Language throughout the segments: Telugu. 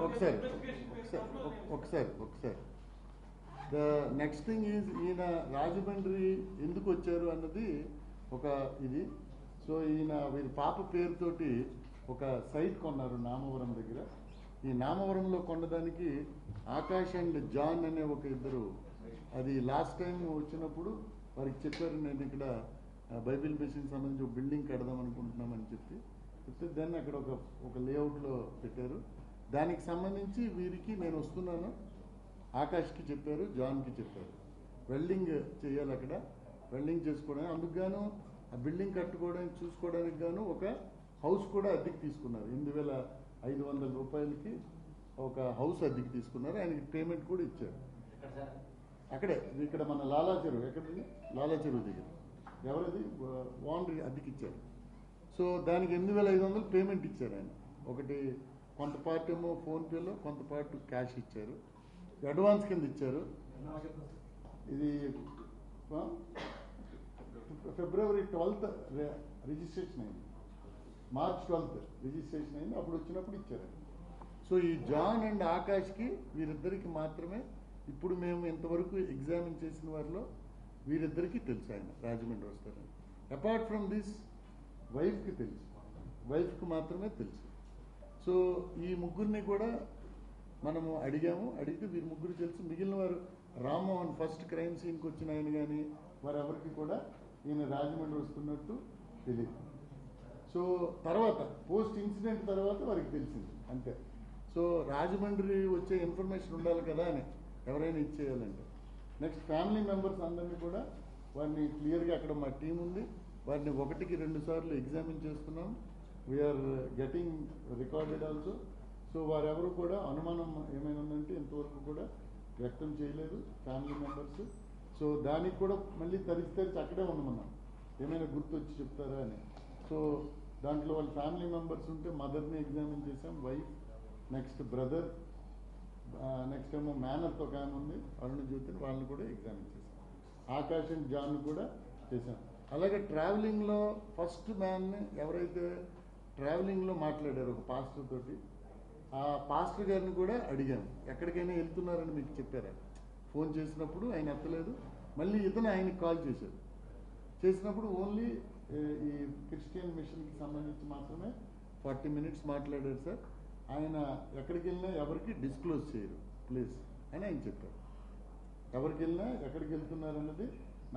ఒకసారి ద నెక్స్ట్ థింగ్ ఈజ్ ఈయన రాజమండ్రి ఎందుకు వచ్చారు అన్నది ఒక ఇది. సో ఈయన వీరి పాప పేరుతోటి ఒక సైట్ కొన్నారు నామవరం దగ్గర. ఈ నామవరంలో కొనడానికి ఆకాష్ అండ్ జాన్ అనే ఒక ఇద్దరు, అది లాస్ట్ టైం వచ్చినప్పుడు వారికి చెప్పారు, నేను ఇక్కడ బైబిల్ మిషన్ సంబంధించి ఒక బిల్డింగ్ కడదాం అనుకుంటున్నామని చెప్తే దాన్ని అక్కడ ఒక లేఅవుట్లో పెట్టారు. దానికి సంబంధించి వీరికి నేను వస్తున్నాను, ఆకాష్కి చెప్పారు, జాన్కి చెప్పారు, వెల్డింగ్ చేయాలి అక్కడ, వెల్డింగ్ చేసుకోవడానికి. అందుకు గాను ఆ బిల్డింగ్ కట్టుకోవడానికి చూసుకోవడానికి గాను ఒక హౌస్ కూడా అద్దెకి తీసుకున్నారు. 8,500 రూపాయలకి ఒక హౌస్ అద్దెకి తీసుకున్నారు. ఆయనకి పేమెంట్ కూడా ఇచ్చారు. అక్కడే ఇక్కడ మన లాలా చెరువు, ఎక్కడిది లాలా చెరువు దగ్గర ఎవరిది ఓనర్ అద్దెకి ఇచ్చారు. సో దానికి 8,500 పేమెంట్ ఇచ్చారు ఆయన. ఒకటి కొంత పార్ట్ ఏమో ఫోన్పేలో, కొంత పార్ట్ క్యాష్ ఇచ్చారు, అడ్వాన్స్ కింద ఇచ్చారు. ఇది ఫిబ్రవరి 12th రిజిస్ట్రేషన్ అయింది, మార్చ్ 12th రిజిస్ట్రేషన్ అయింది, అప్పుడు వచ్చినప్పుడు ఇచ్చారు. సో ఈ జాన్ అండ్ ఆకాష్కి వీరిద్దరికి మాత్రమే ఇప్పుడు మేము ఇంతవరకు ఎగ్జామిన్ చేసిన వారిలో వీరిద్దరికీ తెలుసు ఆయన రాజమండ్రి వస్తారని. అపార్ట్ ఫ్రమ్ దిస్ వైఫ్కి తెలుసు, వైఫ్కి మాత్రమే తెలుసు. సో ఈ ముగ్గురిని కూడా మనము అడిగితే వీరి ముగ్గురు తెలుసు. మిగిలిన వారు రామ్మోహన్ ఫస్ట్ క్రైమ్ సీన్కి వచ్చిన ఆయన కానీ వారెవరికి కూడా ఈయన రాజమండ్రి వస్తున్నట్టు తెలియదు. సో తర్వాత పోస్ట్ ఇన్సిడెంట్ తర్వాత వారికి తెలిసింది అంతే. సో రాజమండ్రి వచ్చే ఇన్ఫర్మేషన్ ఉండాలి కదా అని ఎవరైనా ఇచ్చేయాలంటే. నెక్స్ట్ ఫ్యామిలీ మెంబర్స్ అందరినీ కూడా వారిని క్లియర్గా, అక్కడ మా టీం ఉంది, వారిని 1కి 2 సార్లు ఎగ్జామిన్ చేస్తున్నాం. We're getting recorded also. So వారెవరు కూడా అనుమానం ఏమైనా ఉందంటే ఇంతవరకు కూడా వ్యక్తం చేయలేదు ఫ్యామిలీ మెంబర్స్. సో దానికి కూడా మళ్ళీ తరిచి అక్కడే ఉండమన్నాం, ఏమైనా గుర్తొచ్చి చెప్తారా అని. సో దాంట్లో వాళ్ళ ఫ్యామిలీ మెంబర్స్ ఉంటే మదర్ని ఎగ్జామిన్ చేసాం, వైఫ్, నెక్స్ట్ బ్రదర్, నెక్స్ట్ ఏమో మేనర్తో ఒక ఆమె ఉంది అరుణజ్యోతిని, వాళ్ళని కూడా ఎగ్జామిన్ చేసాం. ఆకాష్ అండ్ జాన్ కూడా చేశాం. అలాగే ట్రావెలింగ్లో ఫస్ట్ మ్యాన్ని ఎవరైతే ట్రావెలింగ్లో మాట్లాడారు ఒక పాస్టర్ తోటి, ఆ పాస్టర్ గారిని కూడా అడిగాము, ఎక్కడికైనా వెళ్తున్నారని మీకు చెప్పారా? ఫోన్ చేసినప్పుడు ఆయన ఎత్తలేదు. మళ్ళీ ఇతను ఆయనకి కాల్ చేశారు. చేసినప్పుడు ఓన్లీ ఈ క్రిస్టియన్ మిషన్కి సంబంధించి మాత్రమే 40 minutes మాట్లాడారు సార్. ఆయన ఎక్కడికి వెళ్ళినా ఎవరికి డిస్క్లోజ్ చేయరు ప్లీజ్ అని ఆయన చెప్పారు. ఎవరికి వెళ్ళినా ఎక్కడికి వెళ్తున్నారన్నది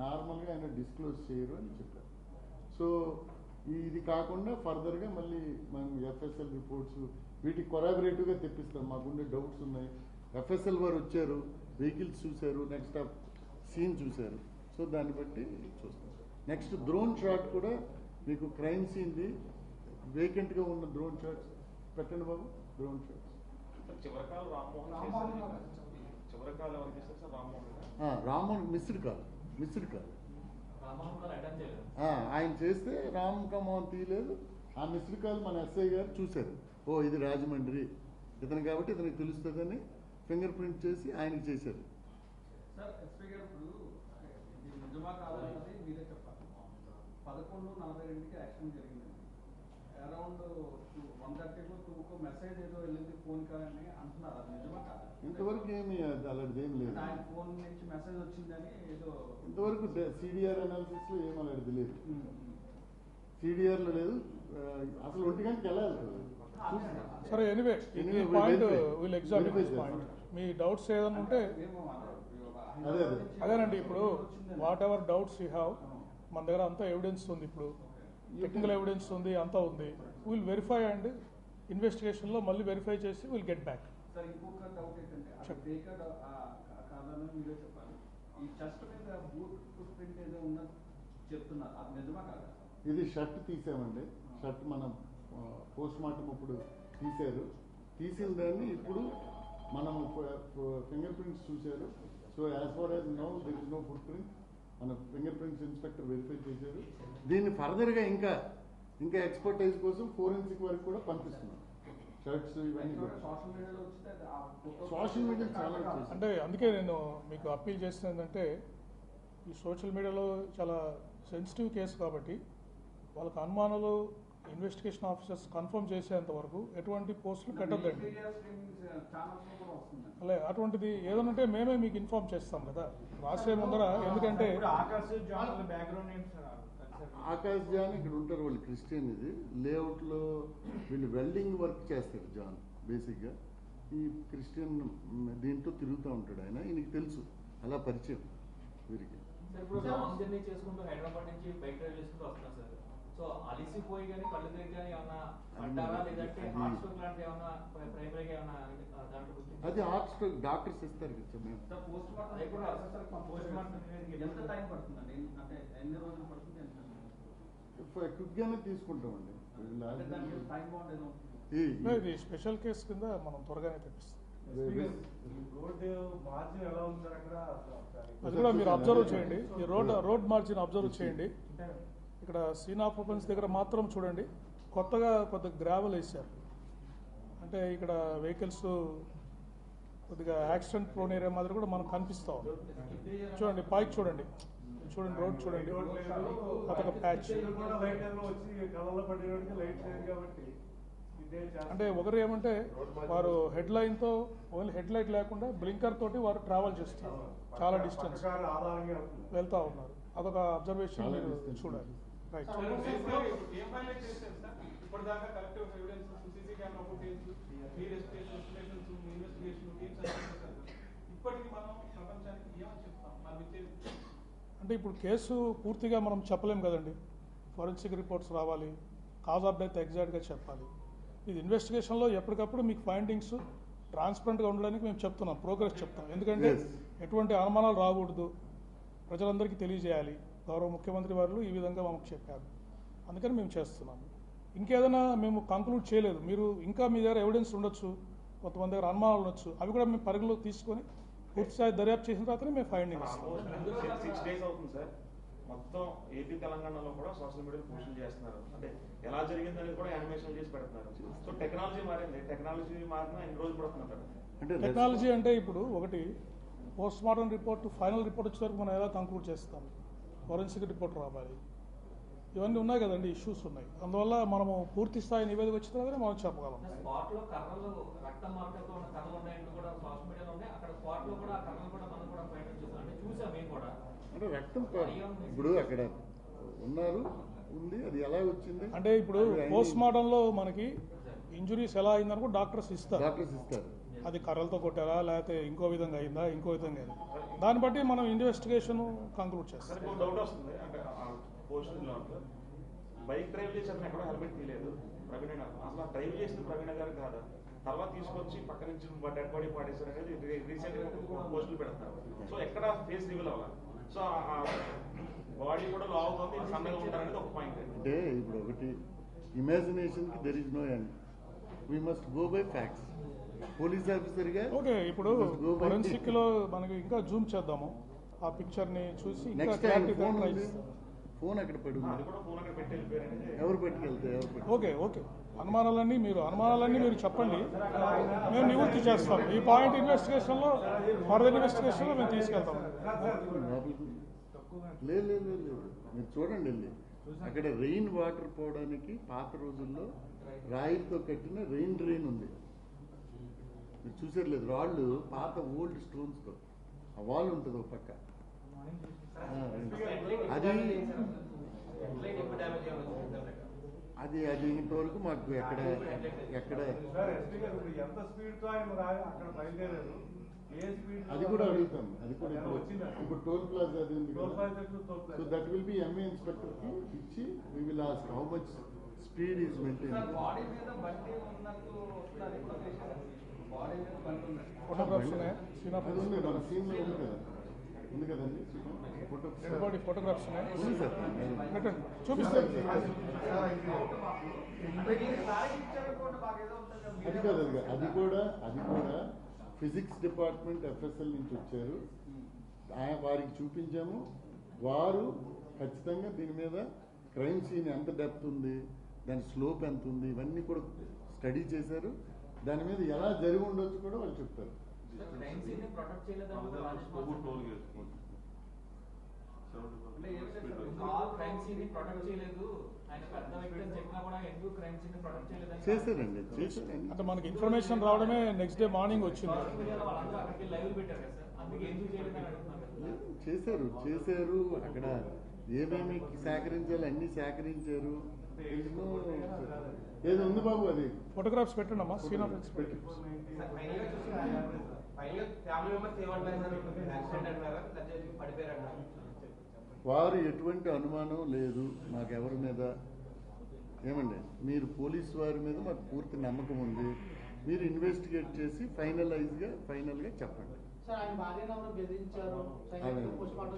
నార్మల్గా ఆయన డిస్క్లోజ్ చేయరు అని చెప్పారు. సో ఇది కాకుండా ఫర్దర్గా మళ్ళీ మనం ఎఫ్ఎస్ఎల్ రిపోర్ట్స్ వీటికి కొరాబరేటివ్గా తెప్పిస్తాం. మాకుండే డౌట్స్ ఉన్నాయి. ఎఫ్ఎస్ఎల్ వారు వచ్చారు, వెహికల్స్ చూశారు, నెక్స్ట్ సీన్ చూశారు. సో దాన్ని బట్టి చూస్తాం. నెక్స్ట్ డ్రోన్ షాట్ కూడా మీకు క్రైమ్ సీన్ది వేకెంట్గా ఉన్న డ్రోన్ షాట్స్ పెట్టండి బాబు. Drone shots Rammohan missed call ఆయన చేస్తే రామోహన్ తీయలేదు. ఆ మిస్డ్ కాల్ మన ఎస్ఐ గారు చూశారు, ఓ ఇది రాజమండ్రి ఇతను కాబట్టి ఇతనికి తెలుస్తుందని ఫింగర్ ప్రింట్ చేసి ఆయనకి చేశారు. సార్ ఎస్పీ గారు ఇప్పుడు నిజమా కాదన్నది మీరే చెప్పాలి. 11:42కి యాక్సిడెంట్ జరిగిందండి. అరౌండ్ 1:32కు మెసేజ్ ఏదో వెళ్ళింది ఫోన్ కాదని అంటున్నారు, అది నిజమా కాదు? ఇంతవరకు ఏమి అలాంటిది ఏం లేదు. ఆయన ఫోన్ నుంచి మెసేజ్ వచ్చిందని ఏదో ఇంతవరకు సిడిఆర్ అనాలిసిస్ లో ఏం అలాంటిది లేదు. సిడిఆర్లో లేదు. అసలు 1 గంటకి ఎలా వెళ్తుంది? సరే anyway point will examine this point. Me doubts ఏదైనా ఉంటే అదేనండి. ఇప్పుడు what ever doubts you have, మన దగ్గర అంతా ఎవిడెన్స్ ఉంది, ఇప్పుడు టెక్నికల్ ఎవిడెన్స్ ఉంది, అంతా ఉంది. విల్ వెరిఫై అండ్ ఇన్వెస్టిగేషన్లో మళ్ళీ వెరిఫై చేసి విల్ గెట్ బ్యాక్. సార్ ఇంకొక డౌట్ ఏంటంటే కాదని మీరే చెప్పాలి, ఈ చెస్ట్ మీద బూట్ ప్రింట్ ఏదో ఉన్నది చెప్తున్నారు, అది నిజమా కాదా? ఇది షర్ట్ తీసామండి. షర్ట్ మనం పోస్ట్ మార్టం ఇప్పుడు తీసిన దాన్ని ఇప్పుడు మనము ఫింగర్ ప్రింట్స్ చూశారు. So as far as no there is no foot print. మన ఫింగర్ ప్రింట్స్ ఇన్స్పెక్టర్ వెరిఫై చేశారు. దీన్ని ఫర్దర్గా ఇంకా ఎక్స్పర్టైజ్ కోసం ఫోరెన్సిక్ వరకు కూడా పంపిస్తున్నాం. షర్ట్స్ ఇవన్నీ సోషల్ మీడియా చాలా అంటే అందుకే నేను మీకు అప్పీల్ చేస్తుంది ఏంటంటే, ఈ సోషల్ మీడియాలో చాలా సెన్సిటివ్ కేసు కాబట్టి వాళ్ళకి అనుమానాలు ఇన్వెస్టిగేషన్ ఆఫీసర్స్ కన్ఫర్మ్ చేసేంత వరకు ఎటువంటి పోస్టులు పెట్టద్దండి. ఛానల్స్ కూడా వస్తుందండి. అలా అటువంటిది ఏదైనా ఉంటే మేమే మీకు ఇన్ఫార్మ్ చేస్తాం కదా రాసే ముందర. ఎందుకంటే ఆకాశ్ జాన్ బ్యాక్గ్రౌండ్ ఏంటి సార్? ఆకాశ్ జాన్ ఇక్కడ ఉంటారు, వాళ్ళు క్రిస్టియన్. ఇది లేఅవుట్లో వీళ్ళు వెల్డింగ్ వర్క్ చేస్తారు జాన్ బేసిక్గా. ఈ క్రిస్టియన్ దీంట్లో తిరుగుతూ ఉంటాడు ఆయన, ఈయనకి తెలుసు, అలా పరిచయం వీరికి. సార్ ఇప్పుడు లాంగ్ జర్నీ చేసుకుంటూ హైదరాబాద్ నుంచి బైక్ డ్రైవ్ చేసుకుంటూ వస్తున్నా సార్. సో అలిసిపోయి కానీ కళ్ళు తిరిగి కానీ ఏమన్నా పడ్డారా, లేదంటే హార్ట్ స్ట్రోక్ లాంటివి ఏమన్నా ప్రైమరీగా ఏమన్నా దాంట్లో గుర్తించారా? అది హార్ట్ స్ట్రోక్ డాక్టర్స్ ఇస్తారు కదా మేము. సార్ పోస్ట్ మార్టం అది కూడా పోస్ట్ మార్టం ఎంత టైం పడుతుందండి? అంటే ఎన్ని రోజులు పడుతుంది? క్విక్గానే తీసుకుంటామండి. అంటే దానికి టైం బాండ్ ఏదో ఇది స్పెషల్ కేసు కింద మనం త్వరగానే తెప్పిస్తాం. రోడ్డు మార్జిన్ ఎలా ఉంది అక్కడ? అది కూడా మీరు అబ్జర్వ్ చేయండి. ఈ రోడ్ మార్జిన్ అబ్జర్వ్ చేయండి. ఇక్కడ సీన్ ఆఫ్ ఓపెన్స్ దగ్గర మాత్రం చూడండి, కొత్తగా కొద్దిగా గ్రావెల్ వేసారు. అంటే ఇక్కడ వెహికల్స్ కొద్దిగా యాక్సిడెంట్ ప్రోన్ ఏరియా మాదిరి కూడా మనకు కనిపిస్తా ఉంది. చూడండి పైకి చూడండి, చూడండి రోడ్ చూడండి, అదొక ప్యాచ్. అంటే ఒకరు ఏమంటే వారు హెడ్ లైన్తో ఓన్లీ హెడ్ లైట్ లేకుండా బ్లింకర్ తోటి వారు ట్రావెల్ చేస్తున్నారు, చాలా డిస్టెన్స్ వెళ్తా ఉన్నారు. అదొక అబ్జర్వేషన్ మీరు చూడాలి. రైట్. ఇప్పటిదాకా collective evidence, CC camera footage, ఇప్పటికి మనం ప్రపంచానికి ఏమని చెప్తాం? మనం ఇచ్చేది అంటే ఇప్పుడు కేసు పూర్తిగా మనం చెప్పలేం కదండి. ఫోరెన్సిక్ రిపోర్ట్స్ రావాలి, కాజ్ ఆఫ్ డెత్ ఎగ్జాక్ట్గా చెప్పాలి. ఇది ఇన్వెస్టిగేషన్లో ఎప్పటికప్పుడు మీకు ఫైండింగ్స్ ట్రాన్స్పరెంట్గా ఉండడానికి మేము చెప్తున్నాం, ప్రోగ్రెస్ చెప్తాం. ఎందుకంటే ఎటువంటి అనుమానాలు రాకూడదు, ప్రజలందరికీ తెలియజేయాలి. గౌరవ ముఖ్యమంత్రి వారు ఈ విధంగా మాకు చెప్పారు, అందుకని మేము చేస్తున్నాము. ఇంకేదైనా మేము కంక్లూడ్ చేయలేదు. మీరు ఇంకా మీ దగ్గర ఎవిడెన్స్ ఉండొచ్చు, కొంతమంది దగ్గర అనుమానాలు ఉండొచ్చు, అవి కూడా మేము పరిగణలోకి తీసుకొని పూర్తిస్థాయి దర్యాప్తు చేసిన తర్వాతనే మేము ఫైండింగ్ ఇస్తాం. 6 days అవుతుంది సార్. మొత్తం ఏపీ తెలంగాణలో కూడా సోషల్ మీడియాలో పోస్టులు చేస్తున్నారు. అంటే ఎలా జరిగిందని కూడా యానిమేషన్ చేసి పెడుతున్నారు. సో టెక్నాలజీ మారింది, టెక్నాలజీ మారినా ఎన్ని రోజులు పడుతున్నారు? అంటే టెక్నాలజీ అంటే ఇప్పుడు ఒకటి post mortem report, final report వచ్చే వరకు మనం ఎలా కంక్లూడ్ చేస్తాం, ఫోరెన్సిక్ రిపోర్ట్ రావాలి, ఇవన్నీ ఉన్నాయి కదండి, ఇష్యూస్ ఉన్నాయి. అందువల్ల మనము పూర్తి స్థాయి నివేదిక వచ్చిన తర్వాతనే మనం చెప్పగలం. స్పాట్ లో కర్రలు, రక్తం మార్కర్తో ఉన్న కర్రలు ఉన్నాయంటూ కూడా సోషల్ మీడియాలో ఉన్నాయి. అక్కడ స్పాట్ లో కూడా ఆ కర్రలు కూడా మనం కూడా ఫైండ్ చేస్తాం. అంటే చూసాం మేము కూడా. అంటే రక్తం ఇప్పుడు అక్కడ ఉన్నారు, ఉంది, అది ఎలా వచ్చింది అంటే ఇప్పుడు పోస్ట్ మార్టంలో మనకి ఇంజురీస్ ఎలా అయిందని కూడా డాక్టర్స్ ఇస్తారు. అది కర్రలతో కొట్టారా, లేకపోతే ఇంకో విధంగా అయిందా, ఇంకో విధంగా అయిందా, దాన్ని బట్టి మనం ఇన్వెస్టిగేషన్ కంక్లూడ్ చేస్తాం. డౌట్ వస్తుంది. అంటే పోస్టులో బైక్ డ్రైవ్ చేసి అతను ఎక్కడో హెల్మెట్ తీయలేదు ప్రవీణ గారు. అసలు ఆ డ్రైవ్ చేసిన ప్రవీణ గారు కాదా, తర్వాత తీసుకొచ్చి పక్క నుంచి డెడ్ బాడీ పాడేశారు అనేది రీసెంట్ గా పోస్టులు పెడతారు. సో ఎక్కడ ఫేస్ రివీల్ అవ్వాలి. సో ఆ బాడీ కూడా లో అవుతుంది, సన్నగా ఉంటారనేది ఒక పాయింట్. అంటే ఇప్పుడు ఒకటి ఇమాజినేషన్ కి there is no end, we must go by facts. Police officer గా ఓకే, ఇప్పుడు ఫోరెన్సిక్ లో మనకి ఇంకా జూమ్ చేద్దాము, ఆ పిక్చర్ ని చూసి ఇంకా నెక్స్ట్ ఫోన్ అక్కడ పడి ఎవరు పెట్టుకెళ్తే ఓకే ఓకే అనుమానాలన్నీ మీరు చెప్పండి, మేము నివృత్తి చేస్తాం. ఈ పాయింట్ ఇన్వెస్టిగేషన్ లో ఫర్దర్ ఇన్వెస్టిగేషన్ లో మేము తీసుకెళ్తాం. లేదు మీరు చూడండి వెళ్ళి అక్కడ రెయిన్ వాటర్ పోవడానికి పాత రోజుల్లో రాయితో కట్టిన రెయిన్ డ్రైన్ ఉంది, మీరు చూసారు లేదు, రాళ్ళు పాత ఓల్డ్ స్టోన్స్ తో ఆ వాల్ ఉంటుంది ఒక పక్క. అది ఇంతవరకు మాకు ఎక్కడ అది కూడా అడుగుతాం. అది కూడా ఇప్పుడు టోల్ ప్లాజా అది ఉంది కదా, so that will be MA inspector కి ఇచ్చి we will ask how much speed is maintain. Photographs ఉన్నాయి, మన సీన్ లో ఉంది కదండి, ఫోటోగ్రాఫ్స్ ఉన్నాయి, ఉంది సార్, పెట్టండి చూపిస్తాను. అది కూడా ఫిజిక్స్ డిపార్ట్మెంట్ FSL నుంచి వచ్చారు, వారికి చూపించాము. వారు ఖచ్చితంగా దీని మీద క్రైమ్ సీన్ ఎంత డెప్త్ ఉంది, దాని స్లోప్ ఎంత ఉంది, ఇవన్నీ కూడా స్టడీ చేశారు. దాని మీద ఎలా జరిగి ఉండొచ్చు కూడా వాళ్ళు చెప్తారు. అంటే ఏం చేస్తారు? ఆ క్రైమ్ సీన్ ని ప్రొటెక్ట్ చేయలేదు, ఆయన పెద్ద వ్యక్తి అని చెప్పినా కూడా ఎందుకు క్రైమ్ సీన్ ని ప్రొటెక్ట్ చేయలేదని చేశారండి. అంటే మనకి ఇన్ఫర్మేషన్ రావడమే నెక్స్ట్ డే మార్నింగ్ వచ్చింది. సోషల్ మీడియాలో వాళ్ళందరూ అక్కడికి లైవ్ పెట్టారు కదా సార్, అందుకే ఎందుకు చేయలేదని అడుగుతున్నారు కదా. చేశారు అక్కడ ఏమేమి సేకరించాలి అన్ని సేకరించారు. ఏది ఉంది బాబు అది ఫోటోగ్రాఫ్స్ పెట్టండి అమ్మా, సీన్ ఆఫ్ ఇన్సిడెంట్. వారు ఎటువంటి అనుమానం లేదు మాకెవరి మీద. ఏమండి మీరు పోలీసు వారి మీద మాకు పూర్తి నమ్మకం ఉంది. మీరు ఇన్వెస్టిగేట్ చేసి ఫైనల్గా చెప్పండి.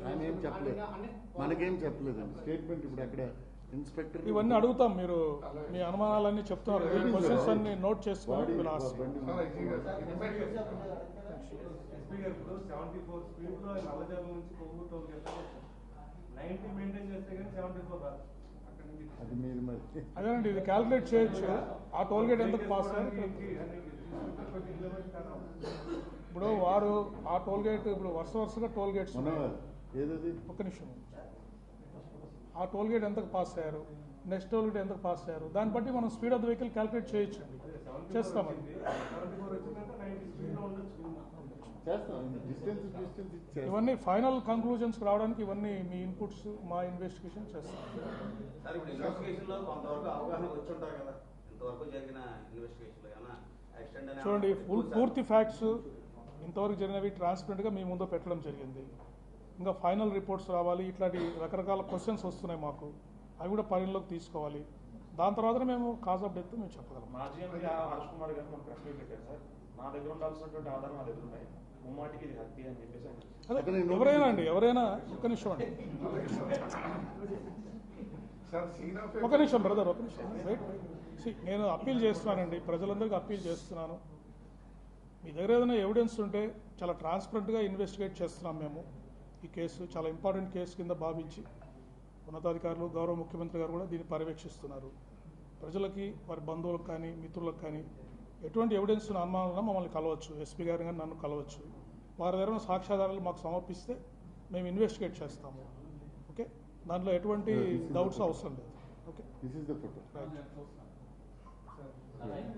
ఆయన ఏం చెప్పలేదు, మనకేం చెప్పలేదండి. స్టేట్మెంట్ ఇప్పుడు అక్కడ ఇన్స్పెక్టర్ ఇవన్నీ అడుగుతాం, మీరు మీ అనుమానాలన్నీ చెప్తున్నారు. క్వశ్చన్స్ అన్ని నోట్ చేసుకొని ఎస్పీ గారు ఇప్పుడు 74 స్పీడ్ లో నల్లజర్ల నుంచి కొవ్వూరు టోల్ గేట్ 90 మెయింటైన్ చేస్తే కానీ 74 రాదు. అది మీరు మరి అదేనండి, ఇది క్యాల్కులేట్ చేయొచ్చు. ఆ టోల్ గేట్ ఎందుకు పాస్ ఇప్పుడు వారు ఆ టోల్ గేట్ ఇప్పుడు వరుసగా టోల్ గేట్స్ ఏదది ఒక్క నిమిషం, ఆ టోల్ గేట్ ఎంతకు పాస్ అయ్యారు, నెక్స్ట్ టోల్ గేట్ ఎంతకు పాస్ అయ్యారు, దాన్ని బట్టి మనం speed of the vehicle calculate చేయొచ్చు. చేస్తామండి. ఇవన్నీ ఫైనల్ కంక్లూజన్స్ రావడానికి ఇవన్నీ మీ ఇన్పుట్స్ మా ఇన్వెస్టిగేషన్ చేస్తాం. సార్ ఇప్పుడు ఇన్వెస్టిగేషన్ లో కొంతవరకు అవగాహన వచ్చి ఉంటారు కదా, ఇంతవరకు జరిగిన ఇన్వెస్టిగేషన్ లో ఏమైనా యాక్సిడెంట్ అనేది చూడండి, పూర్తి ఫ్యాక్ట్స్ ఇంతవరకు జరిగినవి ట్రాన్స్పరెంట్గా మీ ముందు పెట్టడం జరిగింది. ఇంకా ఫైనల్ రిపోర్ట్స్ రావాలి. ఇట్లాంటి రకరకాల క్వశ్చన్స్ వస్తున్నాయి మాకు, అవి కూడా పరిగణలోకి తీసుకోవాలి. దాని తర్వాత మేము కాజ్ ఆఫ్ డెత్ మేము చెప్పగలం. మాజీ ఎంపీ హర్ష్ కుమార్ గారు మనకు ప్రశ్న పెట్టారు సార్, నా దగ్గర ఉండాల్సినటువంటి ఆధారం నా దగ్గర ఉన్నాయి, ముమ్మాటికి ఇది హత్య అని చెప్పేసి. అదే ఎవరైనా అండి, ఎవరైనా ఒక్క నిమిషం అండి, ఒక నిమిషం బ్రదర్, ఒక నిమిషం రైట్. నేను అప్పీల్ చేస్తున్నానండి, ప్రజలందరికీ అప్పీల్ చేస్తున్నాను. మీ దగ్గర ఏదైనా ఎవిడెన్స్ ఉంటే చాలా ట్రాన్స్పరెంట్గా ఇన్వెస్టిగేట్ చేస్తున్నాం మేము. ఈ కేసు చాలా ఇంపార్టెంట్ కేసు కింద భావించి ఉన్నతాధికారులు, గౌరవ ముఖ్యమంత్రి గారు కూడా దీన్ని పర్యవేక్షిస్తున్నారు. ప్రజలకి, వారి బంధువులకు కానీ మిత్రులకు కానీ ఎటువంటి ఎవిడెన్స్ అనుమానం మమ్మల్ని కలవచ్చు, ఎస్పీ గారు కానీ నన్ను కలవచ్చు. వారి దగ్గర సాక్ష్యాధారాలు మాకు సమర్పిస్తే మేము ఇన్వెస్టిగేట్ చేస్తాము. ఓకే, దాంట్లో ఎటువంటి డౌట్స్ అవసరం లేదు. Okay, this is the photo. Right.